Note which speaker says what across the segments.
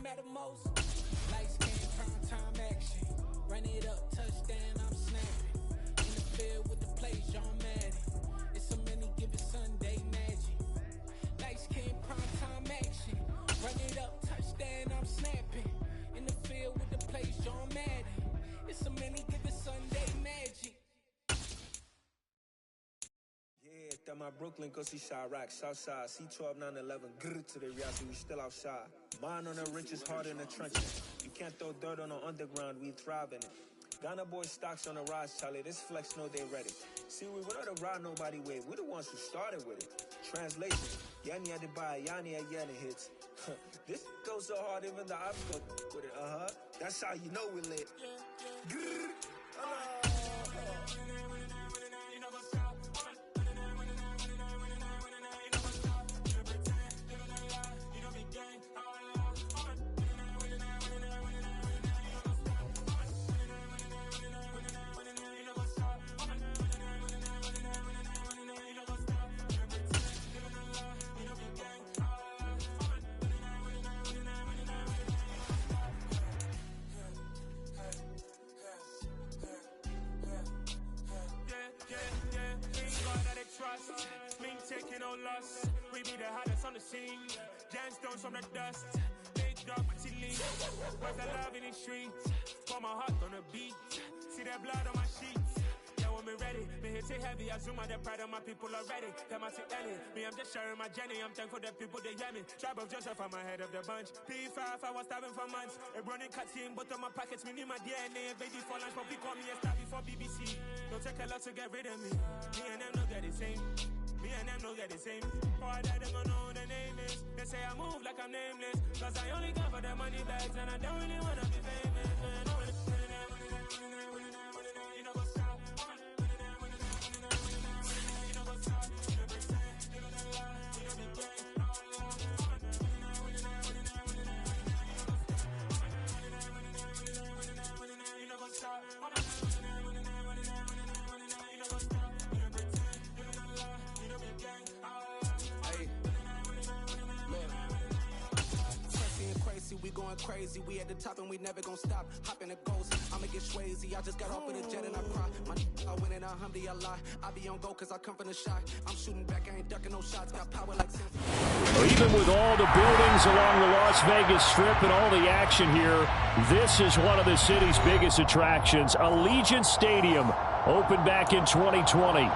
Speaker 1: matter most. Lights came, prime time action. Run it up, touchdown, I'm snapping. In the field with the plays, John Madden. It's a many given Sunday magic. Lights came, prime time action. Run it up, touchdown, I'm snapping. In the field with the plays, John Madden. It's a many given Sunday magic.
Speaker 2: That my Brooklyn go see Chirac, Southside, C12, 911, grr to the reality, we still outside. Mine on the richest, heart in the trenches. You can't throw dirt on the underground, we thrive in it. Ghana boys stocks on the rise, Charlie, this flex know they ready. See, we were not the ride nobody with, we the ones who started with it. Translation, Yanni had to buy, Yanni at Yanni hits. This goes so hard, even the ops go with it, That's how you know we lit. Grr,
Speaker 3: taking no loss. We be the hottest on the scene. Gemstones from the dust. Big dog, but she lean. Where's the love in the streets? Pour my heart on the beat. See that blood on my sheets. Yeah, when me ready, me hit it heavy. I zoom out the pride of my people already. Them I see Ellie. Me, I'm just sharing my journey. I'm thankful that people they hear me. Tribe of Joseph, I'm ahead of the bunch. P5, I was starving for months. A running cut in, but on my pockets, me need my DNA. Baby for lunch, but people call me a star before BBC. Don't take a lot to get rid of me. Me and them know that the same. Me and them know that the same. Boy, that them don't know the name is. They say I move like I'm nameless. Cause I only got for the money bags and I don't really wanna be famous. You know what's up? You know what's up?
Speaker 1: We going crazy, we at the top and we never gonna stop. Hopping the ghost, I'ma get swayzy. I just got off with a jet and I cry. I win in alhamdulillah. I be on go cause I come from the shot. I'm shooting back, I ain't ducking no shots. Got power like sense.
Speaker 4: Even with all the buildings along the Las Vegas Strip and all the action here, this is one of the city's biggest attractions. Allegiant Stadium opened back in 2020.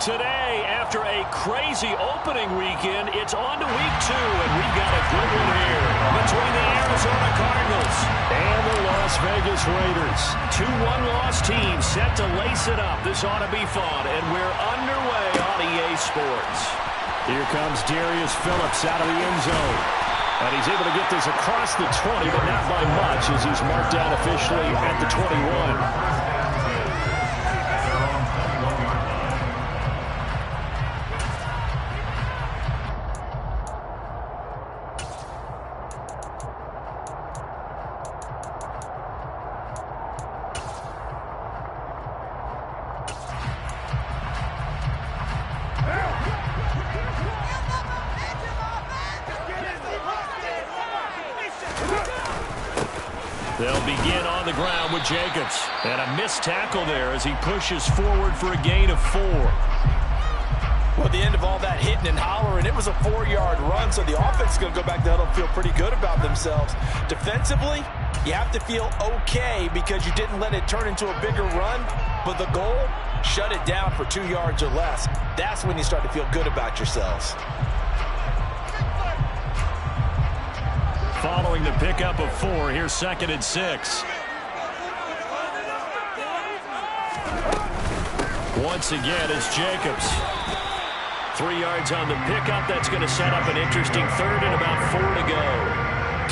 Speaker 4: Today, after a crazy opening weekend, it's on to week 2, and we've got a good one here between the Arizona Cardinals and the Las Vegas Raiders. 2 one-loss teams set to lace it up. This ought to be fun, and we're underway on EA Sports. Here comes Darius Phillips out of the end zone. And he's able to get this across the 20, but not by much, as he's marked down officially at the 21. They'll begin on the ground with Jacobs. And a missed tackle there as he pushes forward for a gain of 4.
Speaker 5: Well, at the end of all that hitting and hollering, it was a 4-yard run, so the offense is going to go back to huddle and feel pretty good about themselves. Defensively, you have to feel okay because you didn't let it turn into a bigger run, but the goal, shut it down for 2 yards or less. That's when you start to feel good about yourselves.
Speaker 4: Following the pickup of 4, here's 2nd and 6. Once again, it's Jacobs. 3 yards on the pickup. That's going to set up an interesting 3rd and about 4 to go.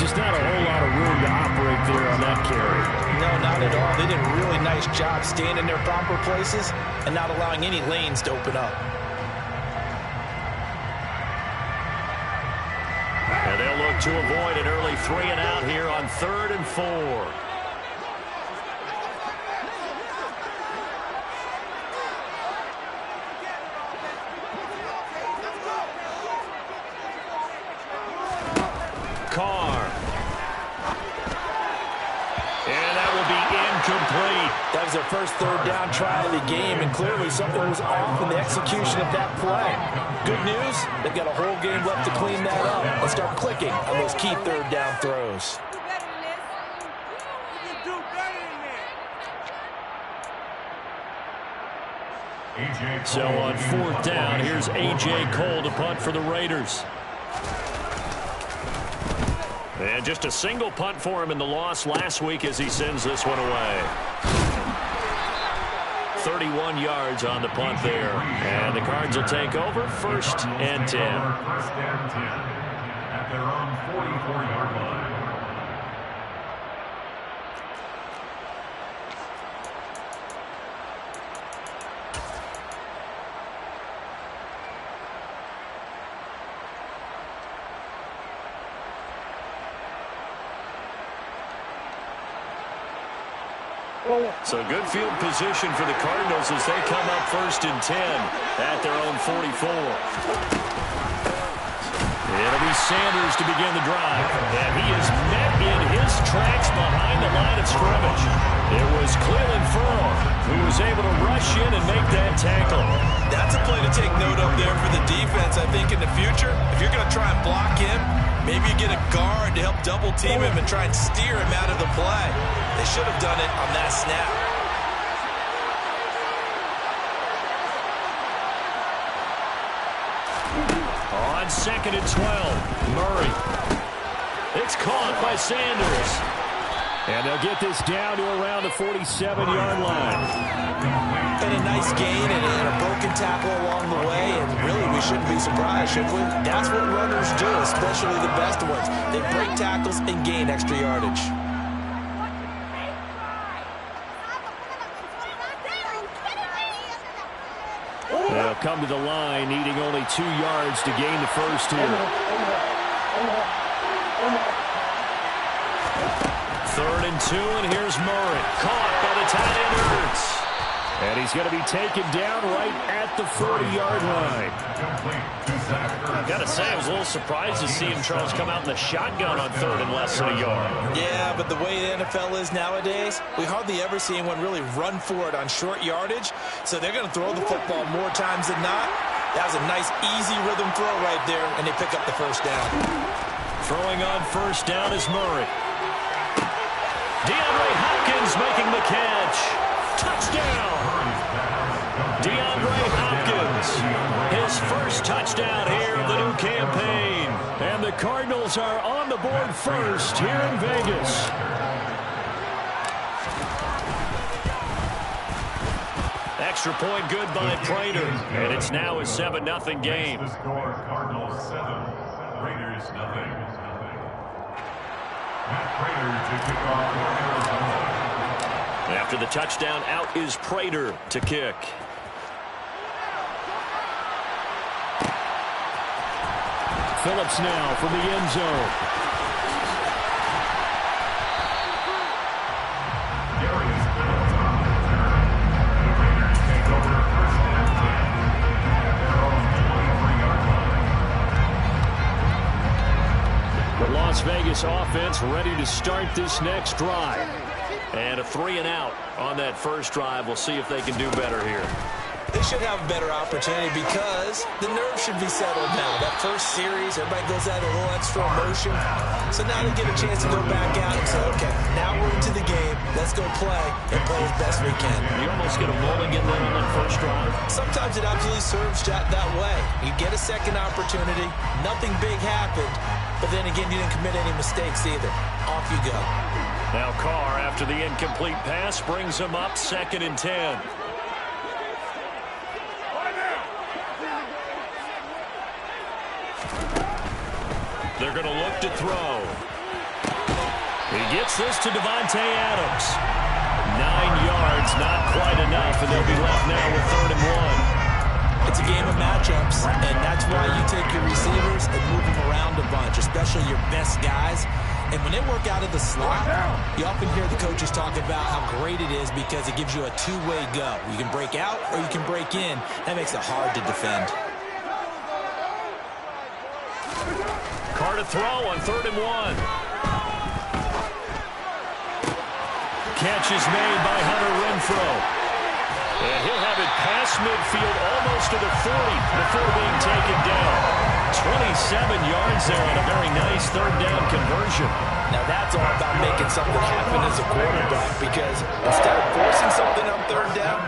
Speaker 4: Just not a whole lot of room to operate there on that carry.
Speaker 5: No, not at all. They did a really nice job staying in their proper places and not allowing any lanes to open up.
Speaker 4: And they'll look to avoid an early 3 and out here on 3rd and 4. Carr incomplete.
Speaker 5: That was their first third down try of the game, and clearly something was off in the execution of that play. Good news, they've got a whole game left to clean that up and start clicking on those key third down throws.
Speaker 4: So on fourth down, here's A.J. Cole to punt for the Raiders. And just a single punt for him in the loss last week as he sends this one away. 31 yards on the punt there. And the Cards will take over 1st and 10.
Speaker 6: 1st and 10 at their own 44-yard line.
Speaker 4: So good field position for the Cardinals as they come up 1st and 10 at their own 44. It'll be Sanders to begin the drive. And he is met in his tracks behind the line of scrimmage. It was Cleveland Ferrell who was able to rush in and make that tackle.
Speaker 5: That's a play to take note of there for the defense, I think, in the future. If you're going to try and block him, maybe you get a guard to help double team him and try and steer him out of the play. They should have done it on that snap.
Speaker 4: On 2nd and 12, Murray. It's caught by Sanders. And they'll get this down to around the 47-yard line.
Speaker 5: And a nice gain and a broken tackle along the way, and really we shouldn't be surprised, should we? That's what runners do, especially the best ones. They break tackles and gain extra yardage.
Speaker 4: They'll come to the line, needing only 2 yards to gain the first here. 3rd and 2, and here's Murray. Caught by the tight end Ertz. And he's going to be taken down right at the 40-yard line. I've got to say, I was a little surprised to see him, Charles, come out in the shotgun on 3rd and less than a yard.
Speaker 5: Yeah, but the way the NFL is nowadays, we hardly ever see anyone really run for it on short yardage. So they're going to throw the football more times than not. That was a nice, easy rhythm throw right there, and they pick up the first down.
Speaker 4: Throwing on 1st down is Murray. DeAndre Hopkins making the catch. Touchdown! DeAndre Hopkins, his first touchdown here of the new campaign. And the Cardinals are on the board first here in Vegas. Extra point good by Prater. And it's now a 7-0 game.
Speaker 6: The score, Cardinals 7, Raiders 0. Matt Prater to kick off for Arizona.
Speaker 4: After the touchdown, out is Prater to kick. Phillips now from the end zone.
Speaker 6: Darius Phillips on the return. The Raiders take over 1st and 10 at their own 23-yard line.
Speaker 4: The Las Vegas offense ready to start this next drive. And a 3-and-out on that first drive. We'll see if they can do better here.
Speaker 5: They should have a better opportunity because the nerves should be settled now. That first series, everybody goes out a little extra emotion. So now they get a chance to go back out and say, okay, now we're into the game. Let's go play and play as best we can.
Speaker 4: You almost get a moment getting that on that first drive.
Speaker 5: Sometimes it absolutely serves that way. You get a second opportunity. Nothing big happened. But then again, you didn't commit any mistakes either. Off you go.
Speaker 4: Now Carr, after the incomplete pass, brings him up 2nd and 10. They're going to look to throw. He gets this to Devontae Adams. 9 yards, not quite enough, and they'll be left now with 3rd and 1.
Speaker 5: It's a game of matchups, and that's why you take your receivers and move them around a bunch, especially your best guys. And when they work out of the slot, you often hear the coaches talk about how great it is because it gives you a two-way go. You can break out or you can break in. That makes it hard to defend. Carr to throw on 3rd and 1.
Speaker 4: catch is made by Hunter Renfrow. And he'll have it past midfield almost to the 40 before being taken down. 27 yards there on a very nice third down conversion.
Speaker 5: Now that's all about making something happen as a quarterback, because instead of forcing something on third down,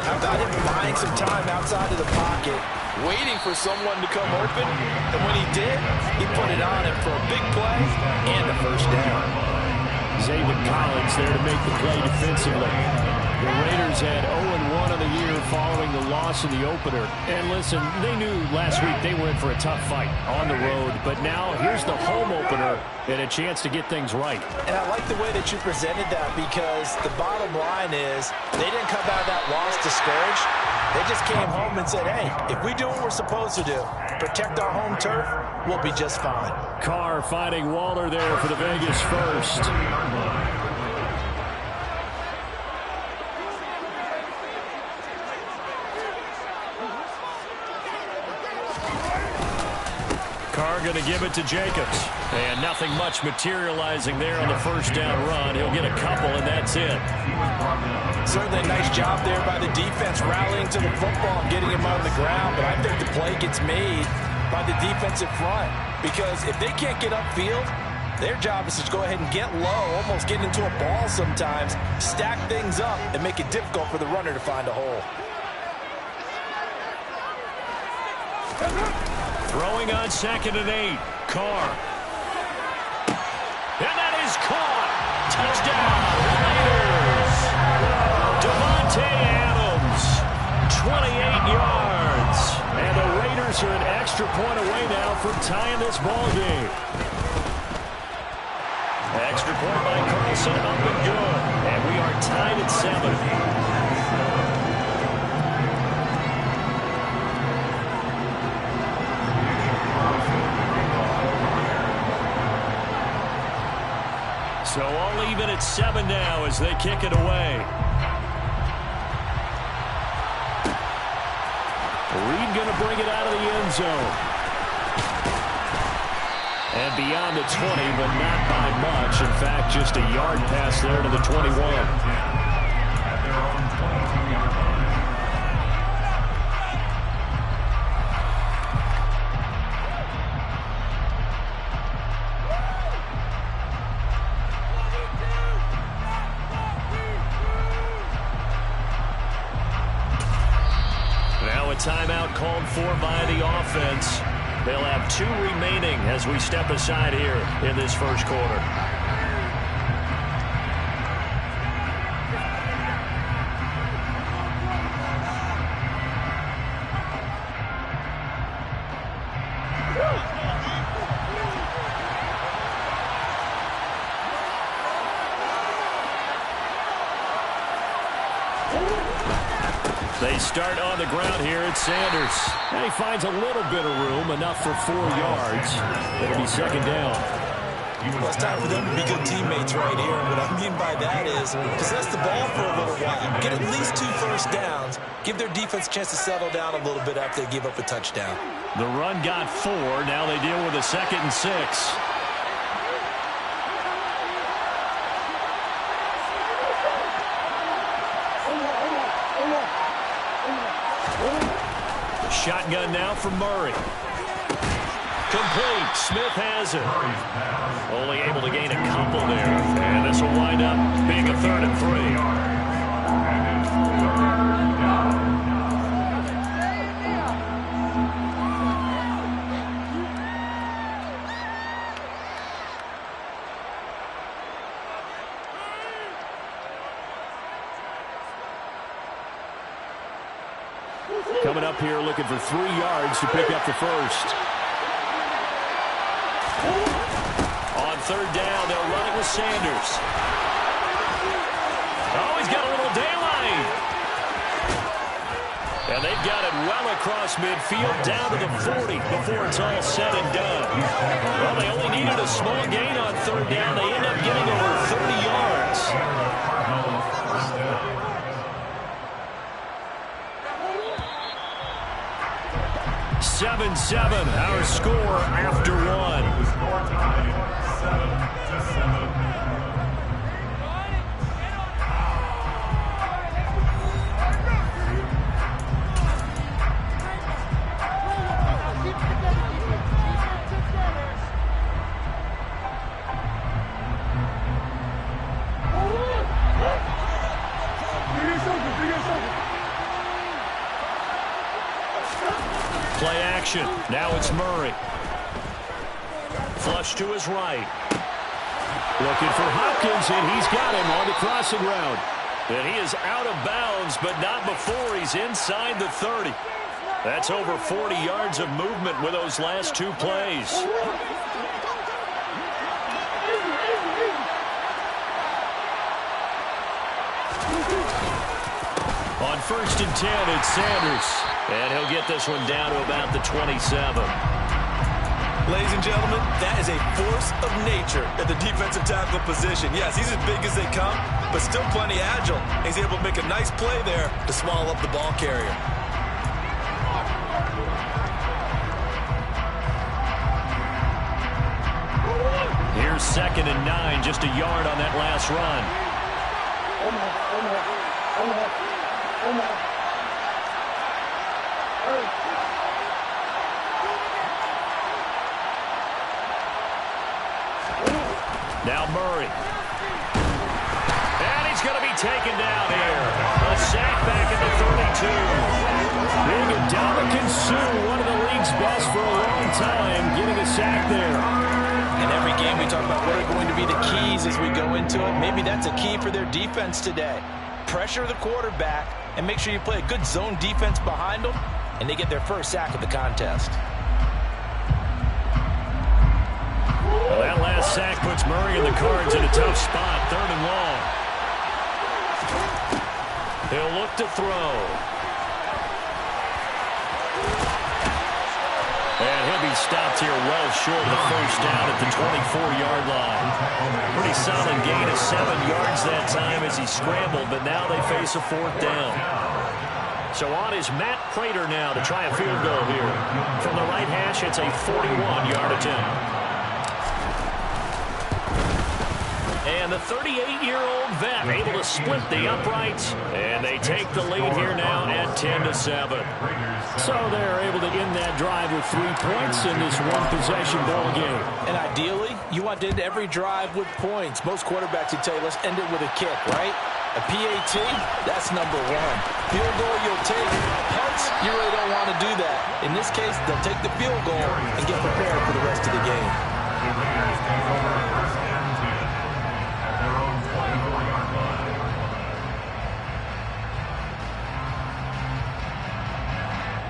Speaker 5: how about him buying some time outside of the pocket, waiting for someone to come open, and when he did, he put it on him for a big play and a first down.
Speaker 4: Zaven Collins there to make the play defensively. The Raiders had 0-1 on the year following the loss in the opener. And listen, they knew last week they were in for a tough fight on the road. But now here's the home opener and a chance to get things right.
Speaker 5: And I like the way that you presented that, because the bottom line is they didn't come out of that loss discouraged. They just came home and said, hey, if we do what we're supposed to do, protect our home turf, we'll be just fine.
Speaker 4: Carr finding Waller there for the Vegas first. Carr going to give it to Jacobs. And nothing much materializing there on the first down run. He'll get a couple, and that's it.
Speaker 5: Certainly a nice job there by the defense, rallying to the football and getting him on the ground. But I think the play gets made by the defensive front, because if they can't get upfield, their job is to go ahead and get low, almost get into a ball sometimes, stack things up, and make it difficult for the runner to find a hole.
Speaker 4: Throwing on 2nd and 8. Carr. And that is caught. Touchdown, Raiders. Devontae Adams, 28 yards. And the Raiders are an extra point away now from tying this ball game. Extra point by Carlson, up and good. And we are tied at 7. So all even at 7 now as they kick it away. Reed going to bring it out of the end zone. And beyond the 20, but not by much. In fact, just a yard pass there to the 21. Timeout called for by the offense. They'll have 2 remaining as we step aside here in this first quarter. They start on the ground here at Sanders. And he finds a little bit of room, enough for 4 yards. It'll be 2nd down.
Speaker 5: Well, it's time for them to be good teammates right here. And what I mean by that is possess the ball for a little while. Get at least 2 first downs. Give their defense a chance to settle down a little bit after they give up a touchdown.
Speaker 4: The run got 4. Now they deal with a 2nd and 6. Shotgun now from Murray. Complete. Smith has it. Only able to gain a couple there. And this will wind up being a 3rd and 3. Coming up here looking for 3 yards to pick up the first. On 3rd down, they'll run it with Sanders. Oh, he's got a little daylight. And they've got it well across midfield, down to the 40 before it's all said and done. Well, they only needed a small gain on 3rd down. They end up getting over 30 yards. 7-7, our score after 1. action. Now it's Murray. Flush to his right. Looking for Hopkins, and he's got him on the crossing route. And he is out of bounds, but not before he's inside the 30. That's over 40 yards of movement with those last two plays. On 1st and 10, it's Sanders. And he'll get this one down to about the 27.
Speaker 5: Ladies and gentlemen, that is a force of nature at the defensive tackle position. Yes, he's as big as they come, but still plenty agile. He's able to make a nice play there to swallow up the ball carrier.
Speaker 4: Here's 2nd and 9, just a yard on that last run. Now Murray. And he's going to be taken down here. A sack back at the 32. Big Ndamukong Suh, one of the league's best for a long time, getting a sack there.
Speaker 5: In every game we talk about what are going to be the keys as we go into it. Maybe that's a key for their defense today. Pressure the quarterback and make sure you play a good zone defense behind them, and they get their first sack of the contest.
Speaker 4: Well, that last sack puts Murray and the Cards in a tough spot, 3rd and long. He'll look to throw. And he'll be stopped here well short of the first down at the 24-yard line. Pretty solid gain of 7 yards that time as he scrambled, but now they face a 4th down. So on is Matt Prater now to try a field goal here. From the right hash, it's a 41-yard attempt. And the 38-year-old vet able to split the uprights, and they take the lead here now at 10-7. So they're able to end that drive with 3 points in this one-possession ball game.
Speaker 5: And ideally, you want to end every drive with points. Most quarterbacks would tell you, let's end it with a kick, right? A PAT, that's number 1. Field goal you'll take. Punts, you really don't want to do that. In this case, they'll take the field goal and get prepared for the rest of the game.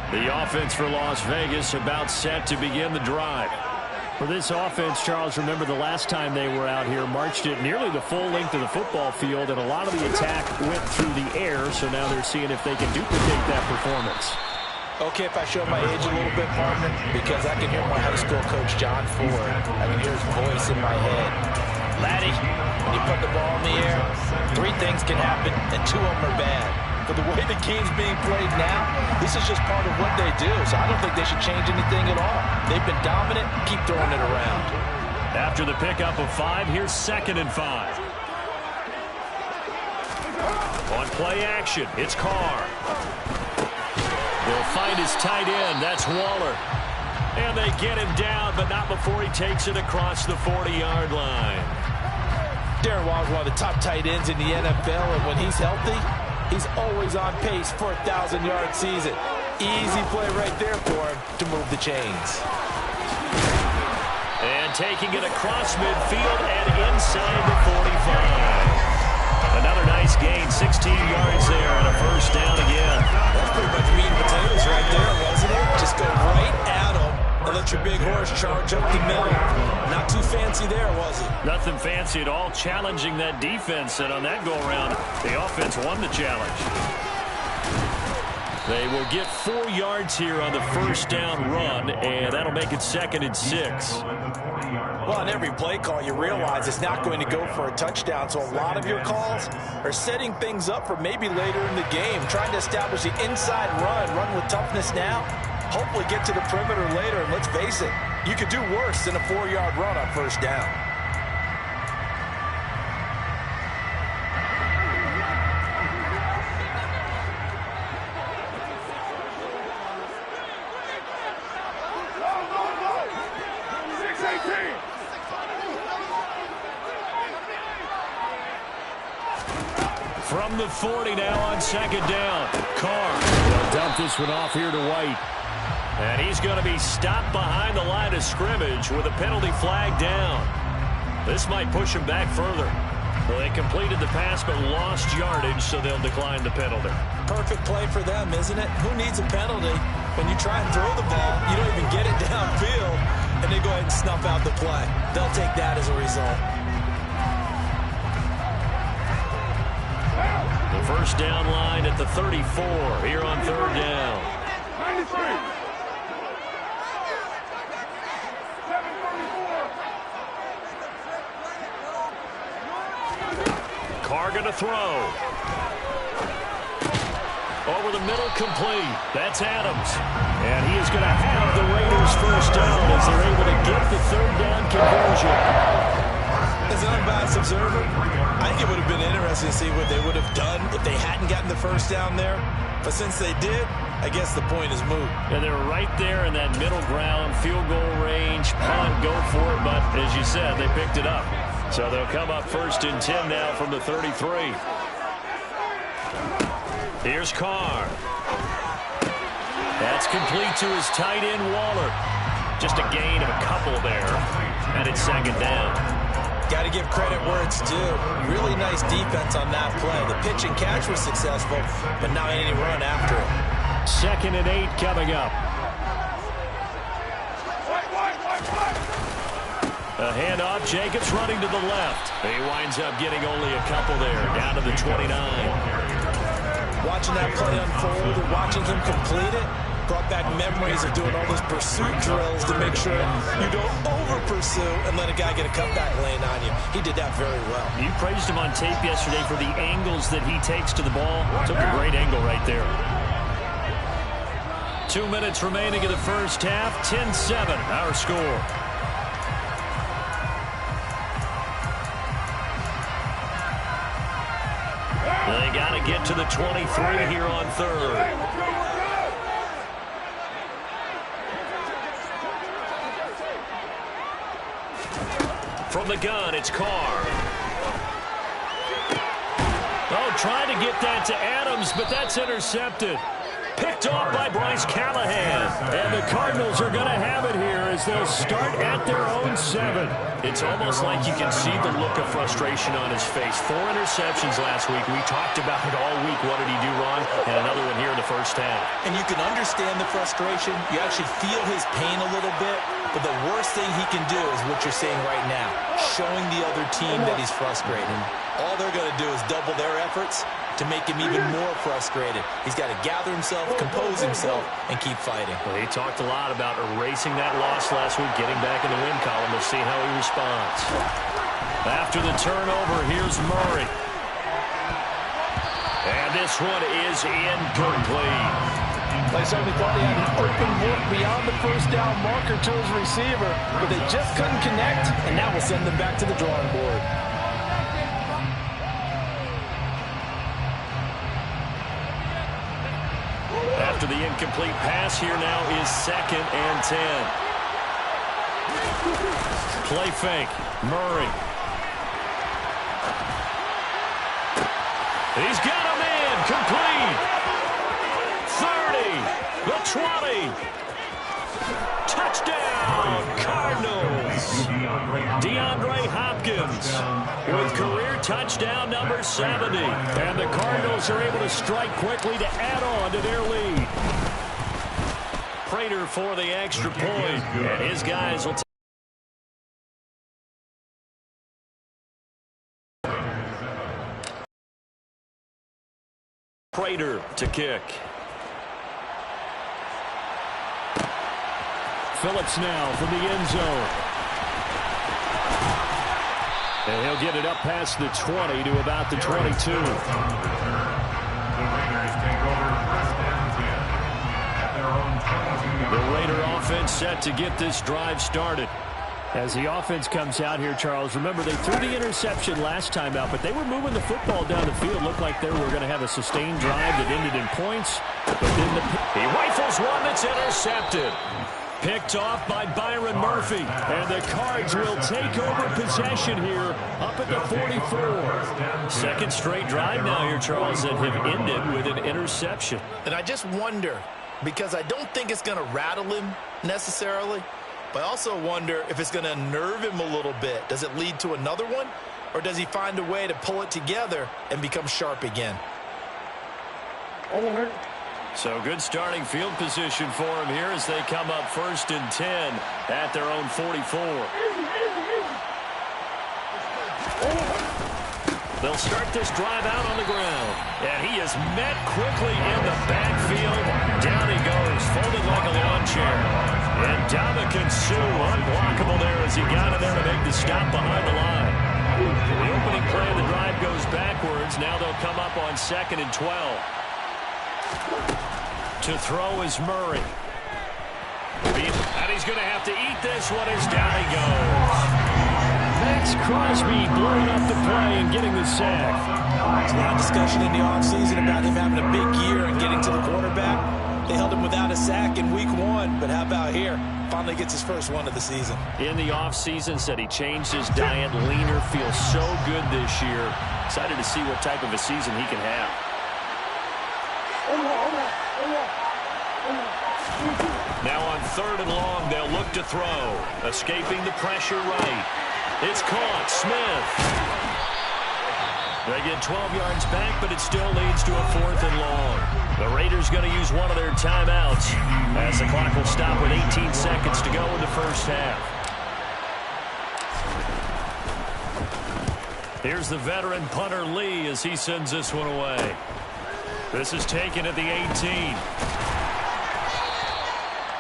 Speaker 4: The offense for Las Vegas about set to begin the drive. For this offense, Charles, remember the last time they were out here, marched it nearly the full length of the football field, and a lot of the attack went through the air, so now they're seeing if they can duplicate that performance.
Speaker 5: Okay, if I show my age a little bit, partner, because I can hear my high school coach, John Ford. I can hear his voice in my head. Laddie, when you put the ball in the air, 3 things can happen, and 2 of them are bad. But the way the game's being played now, this is just part of what they do. So I don't think they should change anything at all. They've been dominant. Keep throwing it around.
Speaker 4: After the pickup of 5, here's 2nd and 5. On play action, it's Carr. They'll find his tight end. That's Waller. And they get him down, but not before he takes it across the 40-yard line.
Speaker 5: Darren Waller's one of the top tight ends in the NFL, and when he's healthy, he's always on pace for a 1,000-yard season. Easy play right there for him to move the chains.
Speaker 4: And taking it across midfield and inside the 45. Another nice gain, 16 yards there, and a first down again.
Speaker 5: That's pretty much meat and potatoes right there, wasn't it? Just go right at him and let your big horse charge up the middle. Not too fancy there, was it?
Speaker 4: Nothing fancy at all, challenging that defense, and on that go-around, the offense won the challenge. They will get 4 yards here on the first down run, and that'll make it 2nd and 6.
Speaker 5: Well, on every play call, you realize it's not going to go for a touchdown, so a lot of your calls are setting things up for maybe later in the game, trying to establish the inside run with toughness now, hopefully get to the perimeter later, and let's face it, you could do worse than a 4-yard run on first down.
Speaker 4: From the 40 now on 2nd down. Carr. They'll dump this one off here to White. And he's going to be stopped behind the line of scrimmage with a penalty flag down. This might push him back further. Well, they completed the pass but lost yardage, so they'll decline the penalty.
Speaker 5: Perfect play for them, isn't it? Who needs a penalty? When you try and throw the ball, you don't even get it downfield, and they go ahead and snuff out the play. They'll take that as a result.
Speaker 4: The first down line at the 34 here on third down.
Speaker 6: 93.
Speaker 4: Carr going to throw. Over the middle, complete. That's Adams. And he is going to have the Raiders first down as they're able to get the third down conversion.
Speaker 5: As an unbiased observer, I think it would have been interesting to see what they would have done if they hadn't gotten the first down there. But since they did, I guess the point is moot.
Speaker 4: And they're right there in that middle ground, field goal range, punt, go for it. But as you said, they picked it up. So they'll come up first and 10 now from the 33. Here's Carr. That's complete to his tight end, Waller. Just a gain of a couple there. And it's second down.
Speaker 5: Got to give credit where it's due. Really nice defense on that play. The pitch and catch was successful, but now any run after it.
Speaker 4: 2nd and 8 coming up. A handoff, Jacobs running to the left. He winds up getting only a couple there, down to the 29.
Speaker 5: Watching that play unfold and watching him complete it brought back memories of doing all those pursuit drills to make sure you don't over-pursue and let a guy get a cutback lane on you. He did that very well.
Speaker 4: You praised him on tape yesterday for the angles that he takes to the ball. Took a great angle right there. 2 minutes remaining in the first half. 10-7, our score. They got to get to the 23 here on third. From the gun, it's Carr. Oh, trying to get that to Adams, but that's intercepted. Picked off by Bryce Callahan. And the Cardinals are going to have it here as they'll start at their own 7. It's almost like you can see the look of frustration on his face. 4 interceptions last week. We talked about it all week. What did he do wrong? And another one here in the first half.
Speaker 5: And you can understand the frustration. You actually feel his pain a little bit. But the worst thing he can do is what you're seeing right now, showing the other team that he's frustrated. All they're going to do is double their efforts to make him even more frustrated. He's got to gather himself, compose himself, and keep fighting.
Speaker 4: Well, he talked a lot about erasing that loss last week, getting back in the win column. We'll see how he responds. After the turnover, here's Murray. And this one is incomplete.
Speaker 5: I certainly thought he had an open look beyond the first down marker to his receiver, but they just couldn't connect, and that will send them back to the drawing board.
Speaker 4: After the incomplete pass, here now is 2nd and 10. Play fake. Murray. He's got a man. Complete. 30. The 20. Touchdown, Cardinals. DeAndre Hopkins with career touchdown number 70. And the Cardinals are able to strike quickly to add on to their lead. Prater for the extra point. And his guys will take Prater to kick. Phillips now from the end zone. And he'll get it up past the 20 to about the 22.
Speaker 6: The Raiders take over first and 10 at their own 22.
Speaker 4: The Raider offense set to get this drive started. As the offense comes out here, Charles, remember they threw the interception last time out, but they were moving the football down the field. Looked like they were going to have a sustained drive that ended in points. But then he rifles one that's intercepted. Picked off by Byron Murphy. And the Cards will take over possession here up at the 44. Second straight drive now here, Charles, that have ended with an interception.
Speaker 5: And I just wonder, because I don't think it's going to rattle him necessarily, but I also wonder if it's going to nerve him a little bit. Does it lead to another one, or does he find a way to pull it together and become sharp again?
Speaker 4: So good starting field position for him here as they come up 1st and 10 at their own 44. They'll start this drive out on the ground. And he is met quickly in the backfield. Down he goes, folded like a lawn chair. And Dominican Sue unblockable there as he got in there to make the stop behind the line. The opening play of the drive goes backwards. Now they'll come up on 2nd and 12. To throw is Murray. And he's going to have to eat this one as down he goes. Max Crosby blowing up the play and getting the sack.
Speaker 5: There's a lot of discussion in the offseason about him having a big year and getting to the quarterback. They held him without a sack in week 1, but how about here? Finally gets his first one of the season.
Speaker 4: In the offseason, said he changed his diet, leaner, feels so good this year. Excited to see what type of a season he can have. Now on 3rd and long, they'll look to throw. Escaping the pressure right. It's caught. Smith. They get 12 yards back, but it still leads to a 4th and long. The Raiders going to use one of their timeouts as the clock will stop with 18 seconds to go in the first half. Here's the veteran punter Lee as he sends this one away. This is taken at the 18.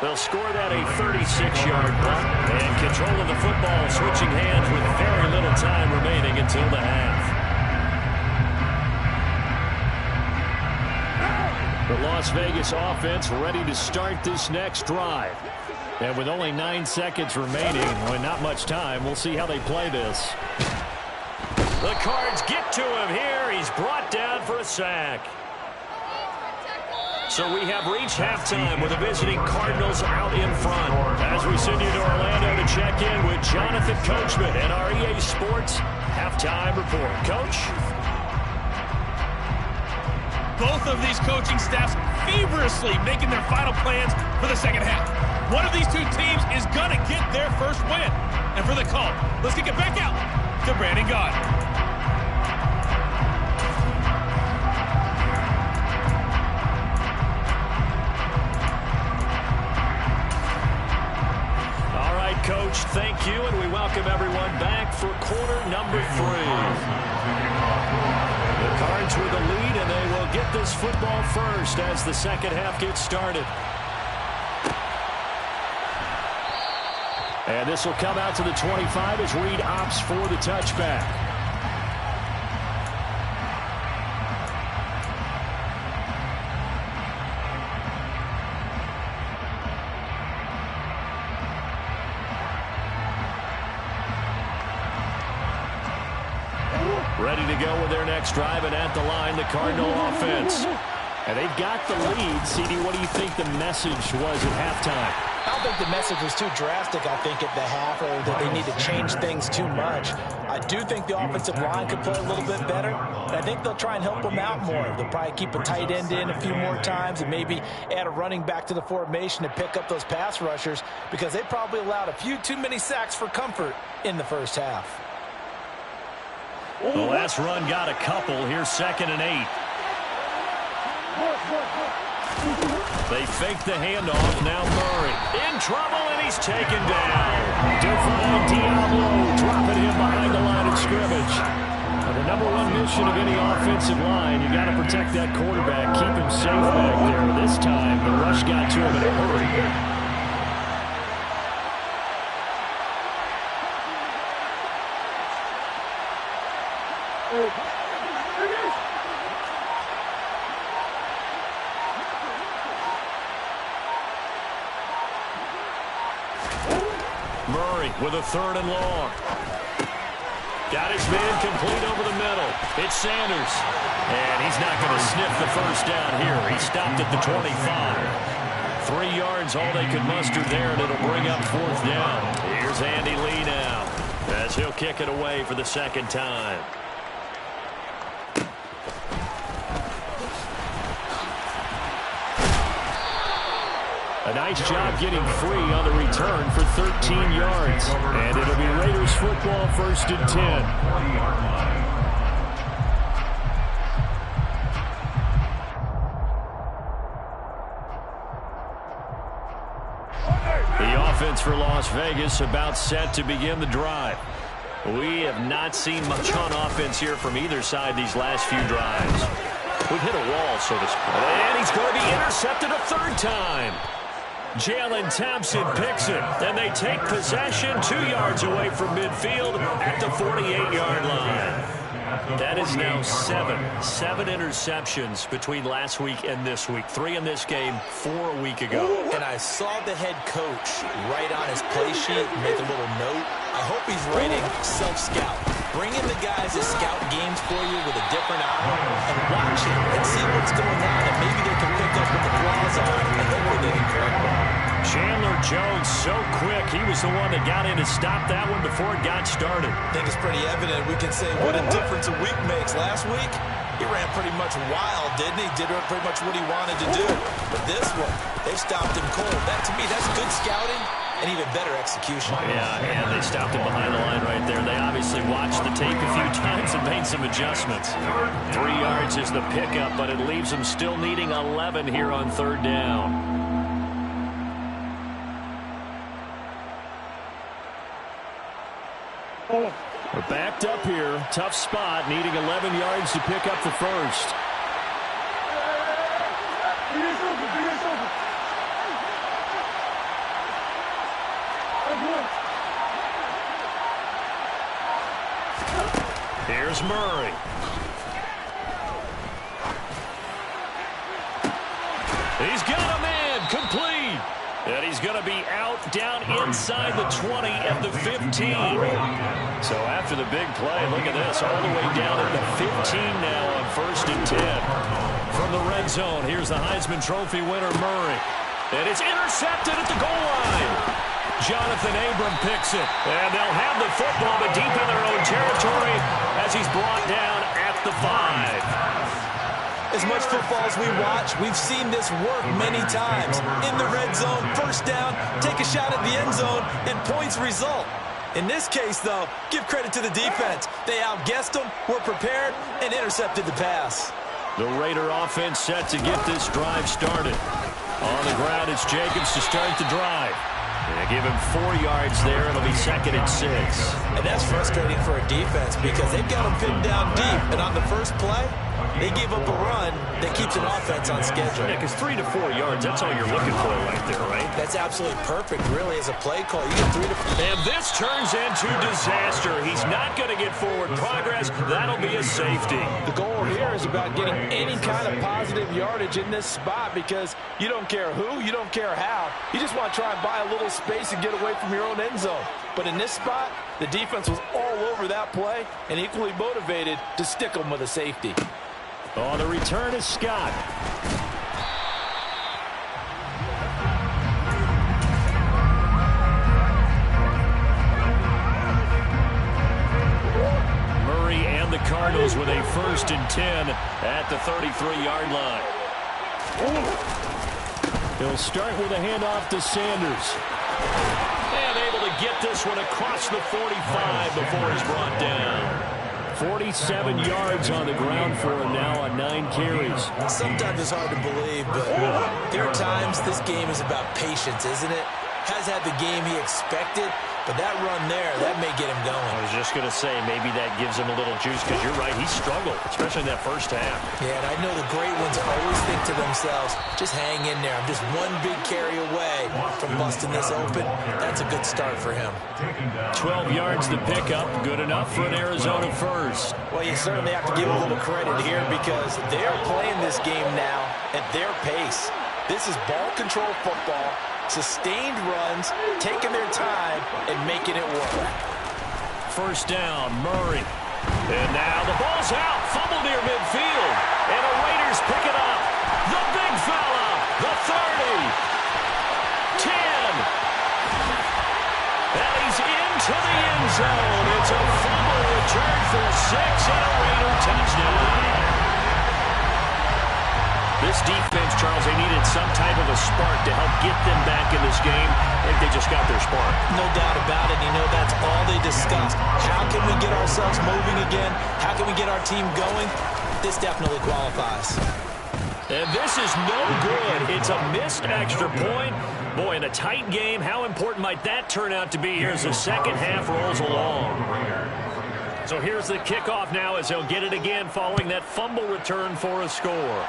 Speaker 4: They'll score that a 36-yard punt, and control of the football switching hands with very little time remaining until the half. The Las Vegas offense ready to start this next drive. And with only 9 seconds remaining, well, not much time, we'll see how they play this. The Cards get to him here. He's brought down for a sack. So we have reached halftime with the visiting Cardinals out in front. As we send you to Orlando to check in with Jonathan Coachman and our EA Sports halftime report. Coach?
Speaker 7: Both of these coaching staffs feverishly making their final plans for the second half. One of these two teams is going to get their first win. And for the call, let's kick it back out to Brandon Gaudin.
Speaker 4: Coach, thank you, and we welcome everyone back for quarter number 3. The Cards with the lead, and they will get this football first as the second half gets started. And this will come out to the 25 as Reed opts for the touchback. Ready to go with their next drive, and at the line, the Cardinal offense. And they've got the lead. CD, what do you think the message was at halftime?
Speaker 5: I don't think the message was too drastic, I think, at the half, or that they need to change things too much. I do think the offensive line could play a little bit better, and I think they'll try and help them out more. They'll probably keep a tight end in a few more times and maybe add a running back to the formation to pick up those pass rushers, because they probably allowed a few too many sacks for comfort in the first half.
Speaker 4: The last run got a couple. Here's 2nd and 8. They fake the handoff. Now Murray in trouble, and he's taken down. Define Diablo dropping him behind the line of scrimmage. Now, the number one mission of any offensive line, you got to protect that quarterback, keep him safe back there. This time, the rush got to him in a hurry. Murray with a 3rd and long. Got his man complete over the middle. It's Sanders. And he's not going to sniff the first down here. He stopped at the 25. 3 yards, all they could muster there, and it'll bring up 4th down. Here's Andy Lee now as he'll kick it away for the second time. A nice job getting free on the return for 13 yards. And it'll be Raiders football, 1st and 10. The offense for Las Vegas about set to begin the drive. We have not seen much on offense here from either side these last few drives. We've hit a wall, so to speak. And he's going to be intercepted a 3rd time. Jalen Thompson picks it, and they take possession 2 yards away from midfield at the 48-yard line. That is now 7 interceptions between last week and this week. 3 in this game, 4 a week ago.
Speaker 5: And I saw the head coach write on his play sheet, make a little note. I hope he's writing self-scout. Bring in the guys that scout games for you with a different eye and watch it and see what's going on, and maybe they can pick up what the flaws are and hopefully they can correct them.
Speaker 4: Chandler Jones so quick. He was the one that got in to stop that one before it got started.
Speaker 5: I think it's pretty evident. We can say what a difference a week makes. Last week, he ran pretty much wild, didn't he? Did pretty much what he wanted to do. But this one, they stopped him cold. That, to me, that's good scouting and even better execution.
Speaker 4: Yeah, and they stopped him behind the line right there. They obviously watched the tape a few times and made some adjustments. 3 yards is the pickup, but it leaves them still needing 11 here on 3rd down. We're backed up here. Tough spot, needing 11 yards to pick up the first. Here's Murray. He's got a man, complete. And he's going to be out down inside the 20 at the 15. So after the big play, look at this, all the way down at the 15 now on 1st and 10. From the red zone, here's the Heisman Trophy winner, Murray. And it's intercepted at the goal line. Jonathan Abram picks it. And they'll have the football, but deep in their own territory as he's brought down at the 5.
Speaker 5: As much football as we watch, we've seen this work many times. In the red zone, 1st down, take a shot at the end zone, and points result. In this case, though, give credit to the defense. They outguessed them, were prepared, and intercepted the pass.
Speaker 4: The Raider offense set to get this drive started. On the ground, it's Jacobs to start the drive. They give him 4 yards there. It'll be 2nd and 6.
Speaker 5: And that's frustrating for a defense because they've got them pinned down deep. And on the first play, they give up a run that keeps an offense on schedule.
Speaker 4: Yeah, because 3 to 4 yards, that's all you're looking for right there, right?
Speaker 5: That's absolutely perfect, really, as a play call. You get 3 to 4.
Speaker 4: And this turns into disaster. He's not going to get forward progress. That'll be a safety.
Speaker 8: The goal here is about getting any kind of positive yardage in this spot because you don't care who, you don't care how. You just want to try and buy a little space and get away from your own end zone. But in this spot, the defense was all over that play and equally motivated to stick them with a safety.
Speaker 4: On the return is Scott. Murray and the Cardinals with a 1st and 10 at the 33-yard line. He'll start with a handoff to Sanders. And able to get this one across the 45 before he's brought down. 47 yards on the ground for him now on 9 carries.
Speaker 5: Sometimes it's hard to believe, but there are times this game is about patience, isn't it? Has had the game he expected, but that run there, that may get him going.
Speaker 4: I was just going to say, maybe that gives him a little juice, because you're right, he struggled, especially in that first half.
Speaker 5: Yeah, and I know the great ones always think to themselves, just hang in there. I'm just one big carry away from busting this open. That's a good start for him.
Speaker 4: 12 yards to pick up, good enough for an Arizona first.
Speaker 8: Well, you certainly have to give a little credit here because they're playing this game now at their pace. This is ball control football. Sustained runs, taking their time, and making it work.
Speaker 4: First down, Murray. And now the ball's out. Fumble near midfield. And the Raiders pick it up. The big fella. The 30. 10. And he's into the end zone. It's a fumble return for 6 and a Raider touchdown. This defense, Charles, they needed some type of a spark to help get them back in this game. I think they just got their spark.
Speaker 5: No doubt about it. You know, that's all they discussed. How can we get ourselves moving again? How can we get our team going? This definitely qualifies.
Speaker 4: And this is no good. It's a missed extra point. Boy, in a tight game, how important might that turn out to be here as the second half rolls along? So here's the kickoff now as they'll get it again following that fumble return for a score.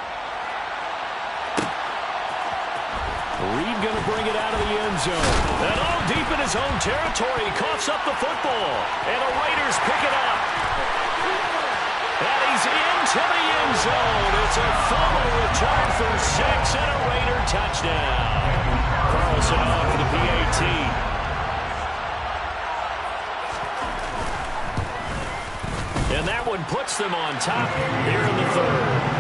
Speaker 4: Reed going to bring it out of the end zone. And all deep in his own territory. He coughs up the football. And the Raiders pick it up. And he's into the end zone. It's a fumble return for 6 and a Raider touchdown. Carlson on for the PAT. And that one puts them on top here in the third.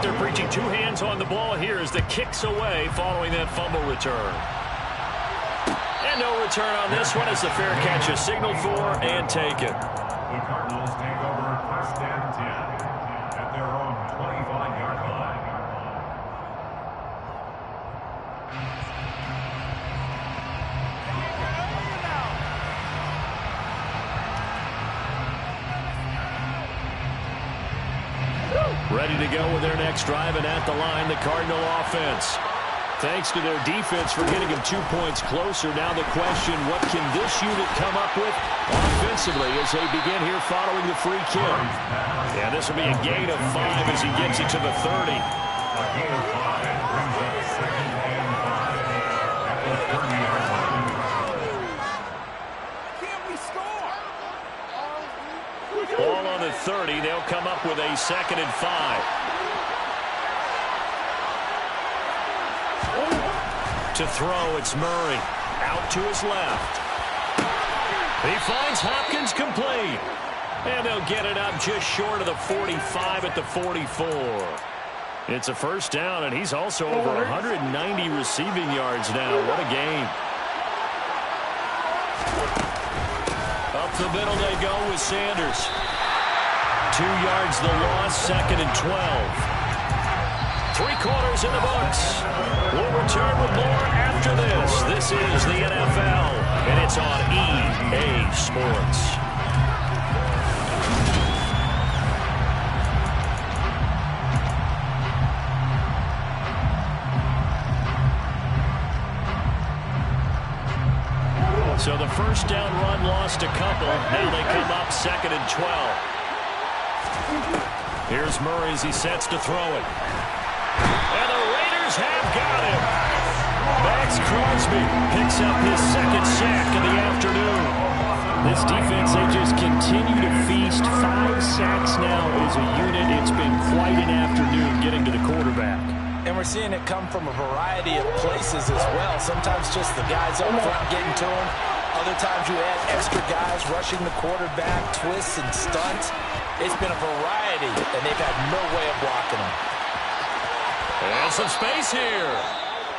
Speaker 4: They're preaching two hands on the ball here as the kick's away following that fumble return. And no return on this one as the fair catch is signaled for and taken.
Speaker 6: The Cardinals take over first and 10 at their own 25-yard line.
Speaker 4: Ready to go with their next drive, and at the line, the Cardinal offense. Thanks to their defense for getting them 2 points closer. Now the question, what can this unit come up with offensively as they begin here following the free kick? Yeah, this will be a gain of 5 as he gets it to the 30.
Speaker 6: A gain of 5 brings up second and 5 at the 30-yard line.
Speaker 1: Can we score?
Speaker 4: Ball on the 30. They'll come up with a second and 5. To throw, it's Murray. Out to his left. He finds Hopkins complete. And they'll get it up just short of the 45 at the 44. It's a first down, and he's also over 190 receiving yards now. What a game. Up the middle they go with Sanders. 2 yards the loss, second and 12. 3 quarters in the books. We'll return with more after this. This is the NFL, and it's on EA Sports. So the first down run lost a couple. Now they come up second and 12. Here's Murray as he sets to throw it. And the Raiders have got him. Max Crosby picks up his second sack of the afternoon. This defense, they just continue to feast. 5 sacks now as a unit. It's been quite an afternoon getting to the quarterback.
Speaker 5: And we're seeing it come from a variety of places as well. Sometimes just the guys up front getting to him. Other times you add extra guys rushing the quarterback, twists and stunts. It's been a variety, and they've had no way of blocking him.
Speaker 4: And some space here.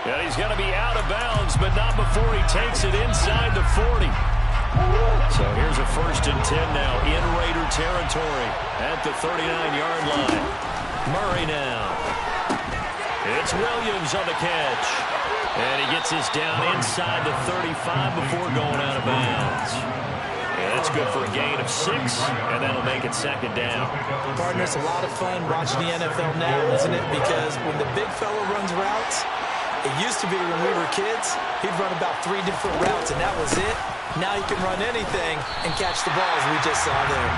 Speaker 4: And he's going to be out of bounds, but not before he takes it inside the 40. So here's a first and 10 now in Raider territory at the 39-yard line. Murray now. It's Williams on the catch. And he gets this down inside the 35 before going out of bounds. And that's good for a gain of 6, and that'll make it second down.
Speaker 5: Partner, it's a lot of fun watching the NFL now, isn't it? Because when the big fella runs routes, it used to be when we were kids, he'd run about 3 different routes, and that was it. Now he can run anything and catch the balls we just saw there.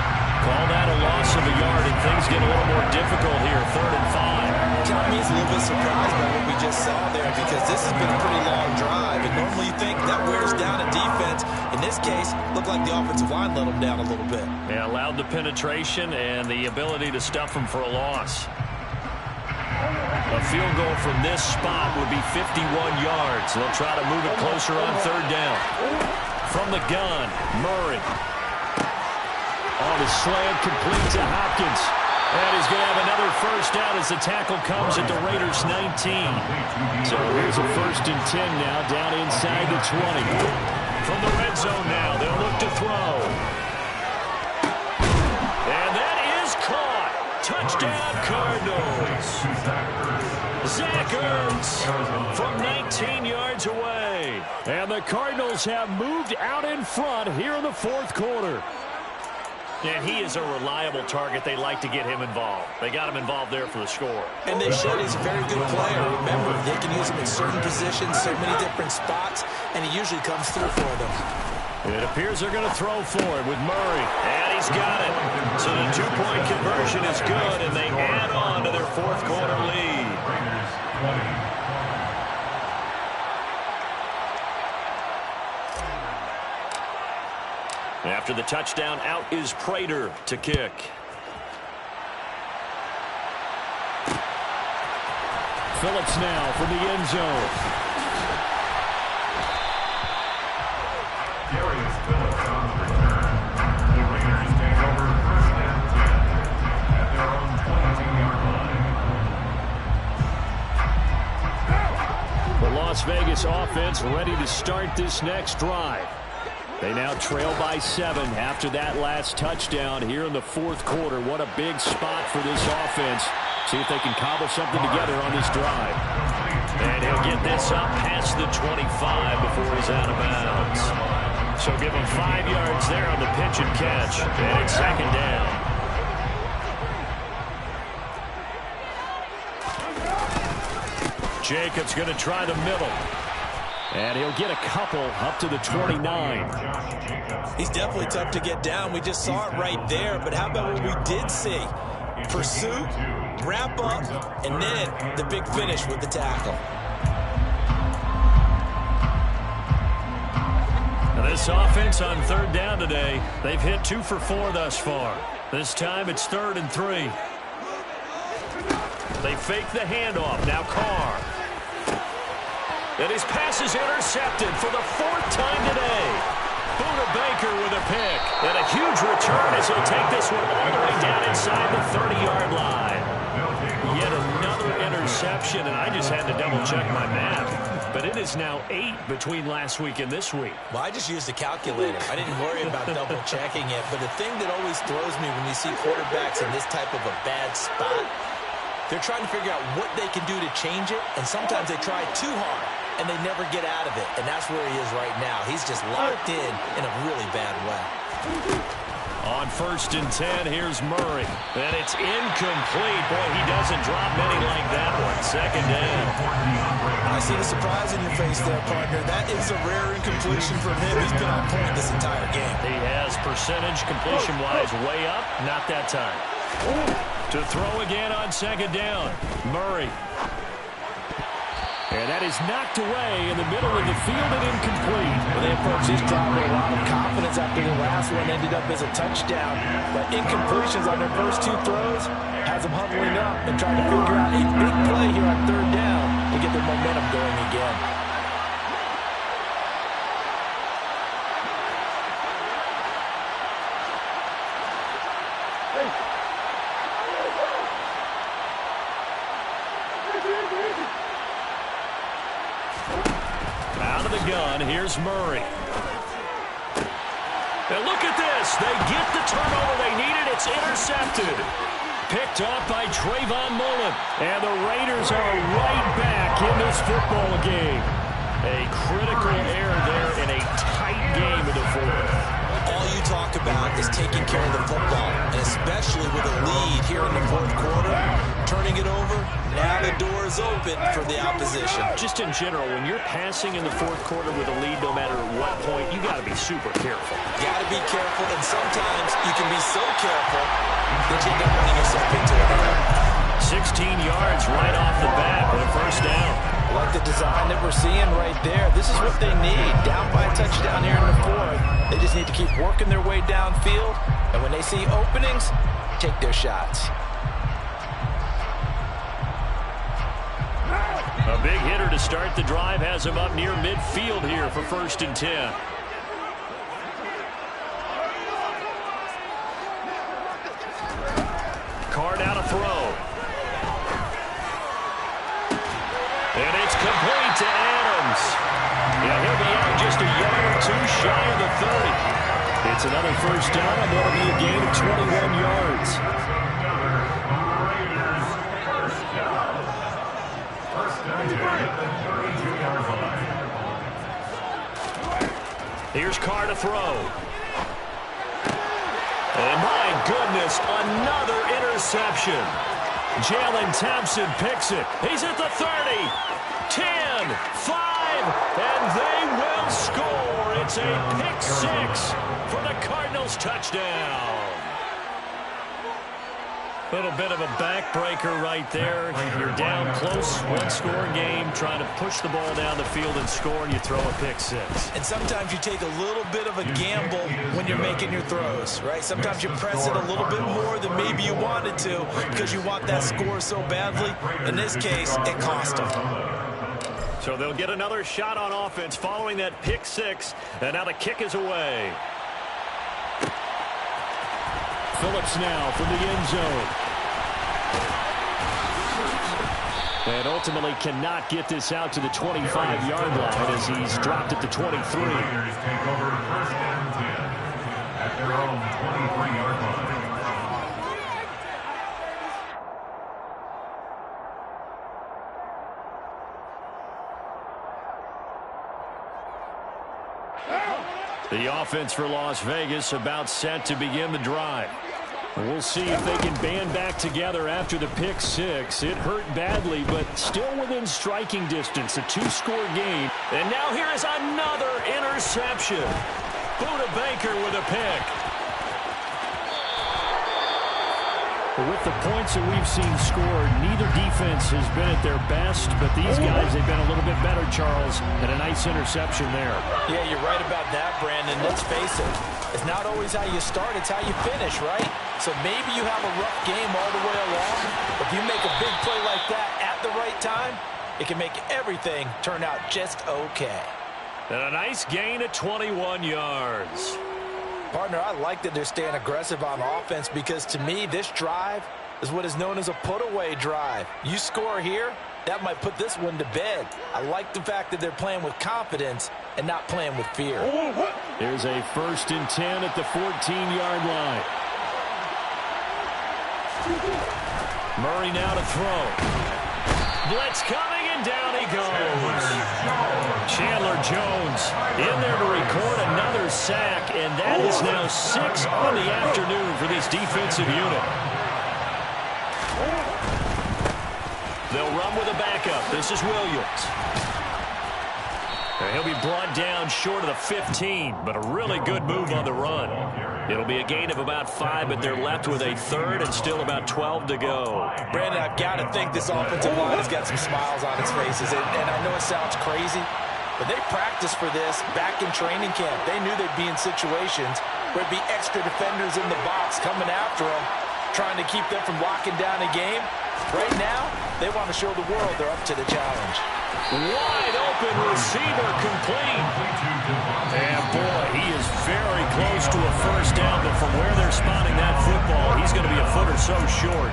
Speaker 4: Call that a loss of a yard, and things get a little more difficult here, 3rd and 5.
Speaker 5: Tommy's a little bit surprised by what we just saw there because this has been a pretty long drive, and normally you think that wears down a defense. In this case, looked like the offensive line let them down a little bit.
Speaker 4: Yeah, allowed the penetration and the ability to stuff them for a loss. A field goal from this spot would be 51 yards. They'll try to move it closer on 3rd down. From the gun, Murray. On his slant, complete to Hopkins. And he's going to have another first down as the tackle comes at the Raiders' 19. So here's a 1st and 10 now, down inside the 20. From the red zone now, they'll look to throw. And that is caught. Touchdown, Cardinals. Zach Ertz from 19 yards away. And the Cardinals have moved out in front here in the 4th quarter. And he is a reliable target. They like to get him involved. They got him involved there for the score.
Speaker 5: And they showed he's a very good player. Remember, they can use him in certain positions, so many different spots, and he usually comes through for them.
Speaker 4: It appears they're going to throw for it with Murray. And he's got it. So the 2-point conversion is good, and they add on to their 4th quarter lead. After the touchdown, out is Prater to kick. Phillips now from the end zone.
Speaker 6: Darius Phillips on the return. The Raiders take over 1st and 10 at their own 22-yard line.
Speaker 4: The Las Vegas offense ready to start this next drive. They now trail by 7 after that last touchdown here in the 4th quarter. What a big spot for this offense. See if they can cobble something together on this drive. And he'll get this up past the 25 before he's out of bounds. So give him 5 yards there on the pitch and catch. And it's 2nd down. Jacobs going to try the middle. And he'll get a couple up to the 29.
Speaker 5: He's definitely tough to get down. We just saw it right there. But how about what we did see? Pursuit, wrap up, and then the big finish with the tackle.
Speaker 4: Now this offense on 3rd down today, they've hit 2 for 4 thus far. This time it's 3rd and 3. They fake the handoff. Now Carr. And his pass is intercepted for the 4th time today. Buda Baker with a pick. And a huge return as he'll take this one all the way down inside the 30-yard line. Yet another interception, and I just had to double-check my math. But it is now 8 between last week and this week.
Speaker 5: Well, I just used the calculator. I didn't worry about double-checking it. But the thing that always throws me when you see quarterbacks in this type of a bad spot, they're trying to figure out what they can do to change it, and sometimes they try too hard, and they never get out of it, and that's where he is right now. He's just locked in a really bad way.
Speaker 4: On 1st and 10, here's Murray. And it's incomplete. Boy, he doesn't drop many like that one. 2nd down.
Speaker 5: I see the surprise in your face there, partner. That is a rare incompletion from him. He's been on point this entire game.
Speaker 4: He has percentage completion-wise way up. Not that time. To throw again on 2nd down. Murray. And that is knocked away in the middle of the field and incomplete.
Speaker 5: Well, they approach this drive with a lot of confidence after the last one ended up as a touchdown. But incompletions on their first 2 throws has them huddling up and trying to figure out a big play here on 3rd down to get their momentum going again.
Speaker 4: Out of the gun, here's Murray. And look at this. They get the turnover they needed. It's intercepted. Picked off by Trayvon Mullen. And the Raiders are right back in this football game. A critical error there in a tight game in the 4th.
Speaker 5: All you talk about is taking care of the football, and especially with a lead here in the 4th quarter, turning it over, now the door is open for the opposition.
Speaker 4: Just in general, when you're passing in the 4th quarter with a lead, no matter what point, you got to be super careful.
Speaker 5: Got to be careful, and sometimes you can be so careful that you end up running yourself into an error.
Speaker 4: 16 yards right off the bat with a 1st down.
Speaker 5: Like the design that we're seeing right there, this is what they need. Down by a touchdown here in the 4th. They just need to keep working their way downfield, and when they see openings, take their shots.
Speaker 4: A big hitter to start the drive has him up near midfield here for 1st and 10. Carr down to throw. complete to Adams. Yeah, he'll be out just a yard or two shy of the 30. It's another first down, and that'll be a gain of 21 yards. Here's Carr to throw. And my goodness, another interception. Jalen Thompson picks it. He's at the 30, 10, 5, and they will score. It's a pick six for the Cardinals touchdown. A little bit of a backbreaker right there. You're down close, one-score game, trying to push the ball down the field and score, and you throw a pick six.
Speaker 5: And sometimes you take a little bit of a gamble when you're making your throws, right? Sometimes you press it a little bit more than maybe you wanted to because you want that score so badly. In this case, it cost them.
Speaker 4: So they'll get another shot on offense following that pick six, and now the kick is away. Phillips now from the end zone. And ultimately cannot get this out to the 25-yard line as he's dropped at the 23.
Speaker 6: Take over first and 10 at their own 23-yard line.
Speaker 4: The offense for Las Vegas about set to begin the drive. We'll see if they can band back together after the pick six. It hurt badly, but still within striking distance. A two-score game. And now here is another interception. Buda Baker with a pick. With the points that we've seen scored, neither defense has been at their best, but these guys, they've been a little bit better, Charles, and a nice interception there.
Speaker 5: Yeah, you're right about that, Brandon. Let's face it. It's not always how you start, it's how you finish, right? So maybe you have a rough game all the way along, but if you make a big play like that at the right time, it can make everything turn out just okay.
Speaker 4: And a nice gain of 21 yards.
Speaker 5: Partner, I like that they're staying aggressive on offense because to me, this drive is what is known as a put-away drive. You score here, that might put this one to bed. I like the fact that they're playing with confidence and not playing with fear.
Speaker 4: Here's a 1st and 10 at the 14-yard line. Murray now to throw. Blitz coming, and down he goes. Chandler Jones in there to record another sack, and that is now 6 on the afternoon for this defensive unit. They'll run with a backup. This is Williams. And he'll be brought down short of the 15, but a really good move on the run. It'll be a gain of about 5, but they're left with a 3rd and still about 12 to go.
Speaker 5: Brandon, I've got to think this offensive line has got some smiles on its faces, and I know it sounds crazy, but they practiced for this back in training camp. They knew they'd be in situations where it'd be extra defenders in the box coming after them, trying to keep them from locking down a game. Right now, they want to show the world they're up to the challenge.
Speaker 4: Wide open receiver complete. And boy, he is very close to a first down, but from where they're spotting that football, he's going to be a foot or so short.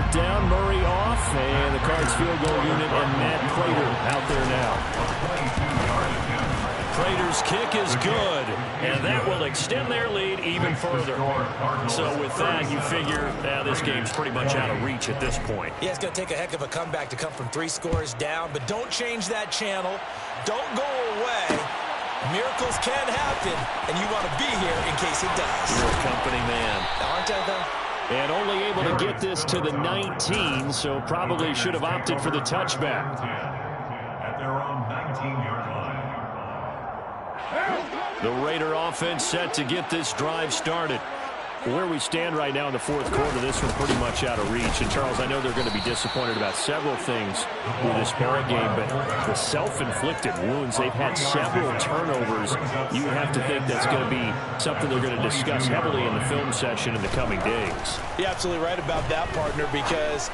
Speaker 4: Down, Murray off, and the Cards field goal unit and Matt Prater out there now. Prater's kick is good, and that will extend their lead even further. So with that, you figure this game's pretty much out of reach at this point.
Speaker 5: Yeah, it's going to take a heck of a comeback to come from 3 scores down, but don't change that channel. Don't go away. Miracles can happen, and you want to be here in case it does.
Speaker 4: You're a company man.
Speaker 5: Aren't I, though?
Speaker 4: And only able to get this to the 19, so probably should have opted for the touchback.
Speaker 6: At their own 19-yard line.
Speaker 4: The Raider offense set to get this drive started. Where we stand right now in the fourth quarter, this one pretty much out of reach. And, Charles, I know they're going to be disappointed about several things with this ball game, but the self-inflicted wounds, they've had several turnovers. You have to think that's going to be something they're going to discuss heavily in the film session in the coming days.
Speaker 5: You're absolutely right about that, partner, because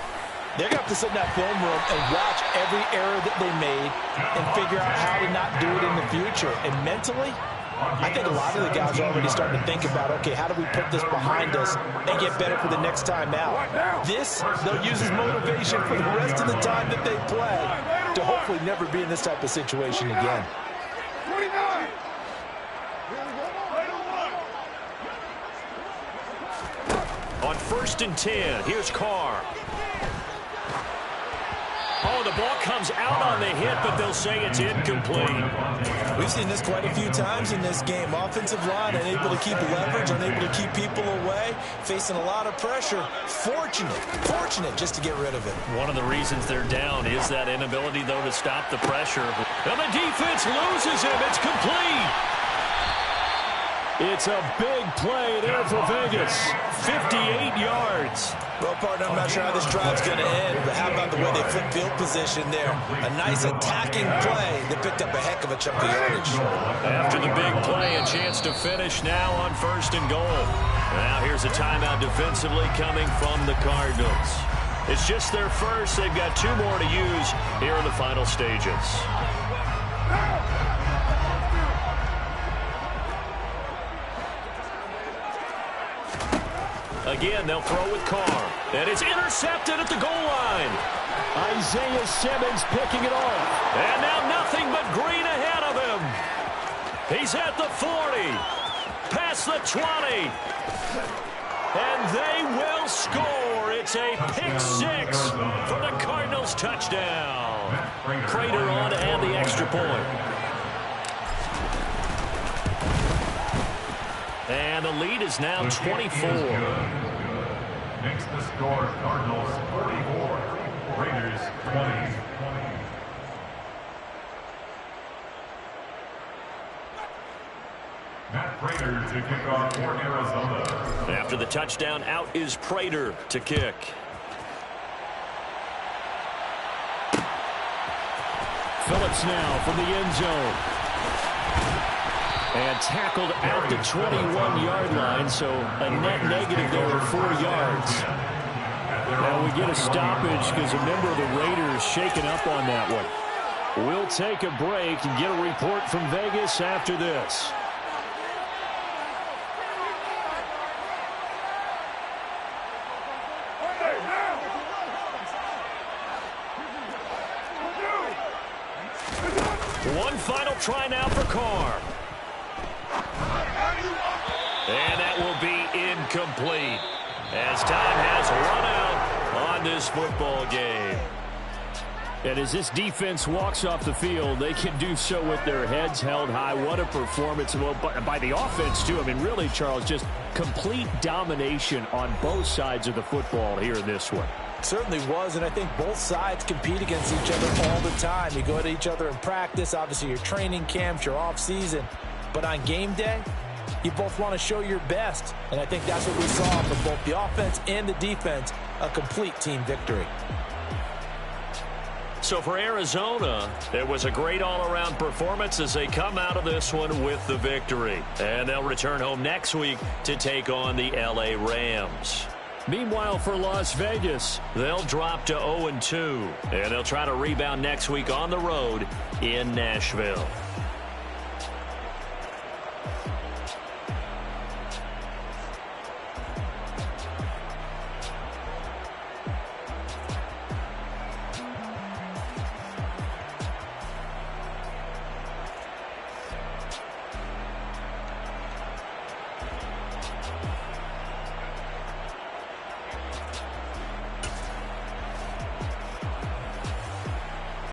Speaker 5: they're going to have to sit in that film room and watch every error that they made and figure out how to not do it in the future. And mentally, I think a lot of the guys are already starting to think about, okay, how do we put this behind us and get better for the next time out? This, they'll use as motivation for the rest of the time that they play to hopefully never be in this type of situation again.
Speaker 6: 29.
Speaker 4: On 1st and 10, here's Carr. Oh, the ball comes out on the hit, but they'll say it's incomplete.
Speaker 5: We've seen this quite a few times in this game. Offensive line unable to keep leverage, unable to keep people away, facing a lot of pressure. Fortunate just to get rid of it.
Speaker 4: One of the reasons they're down is that inability, though, to stop the pressure. And the defense loses him. It's complete. It's a big play there for Vegas. 58 yards.
Speaker 5: Well, partner, I'm not sure how this drive's going to end, but how about the way they flip field position there? A nice attacking play that picked up a heck of a chunk of yardage.
Speaker 4: After the big play, a chance to finish now on 1st and goal. Now here's a timeout defensively coming from the Cardinals. It's just their first. They've got 2 more to use here in the final stages. Again, they'll throw with Carr. And it's intercepted at the goal line. Isaiah Simmons picking it off. And now nothing but green ahead of him. He's at the 40. Past the 20. And they will score. It's a pick 6 for the Cardinals touchdown. Prater on to add the extra point. And the lead is now 24.
Speaker 6: Next the score, Cardinals 44, Raiders 20. Matt Prater to kick off for Arizona.
Speaker 4: After the touchdown, out is Prater to kick. Phillips now from the end zone. And tackled at the 21-yard line, so a net negative there of 4 yards. Now we get a stoppage because a member of the Raiders shaken up on that one. We'll take a break and get a report from Vegas after this. One final try now for Carr. And that will be incomplete as time has run out on this football game. And as this defense walks off the field, they can do so with their heads held high. What a performance by the offense, too. I mean, really, Charles, just complete domination on both sides of the football here in this one.
Speaker 5: Certainly was, and I think both sides compete against each other all the time. You go at each other in practice, obviously your training camps, your off-season. But on game day, you both want to show your best. And I think that's what we saw from both the offense and the defense, a complete team victory.
Speaker 4: So for Arizona, it was a great all-around performance as they come out of this one with the victory. And they'll return home next week to take on the LA Rams. Meanwhile, for Las Vegas, they'll drop to 0-2. And they'll try to rebound next week on the road in Nashville.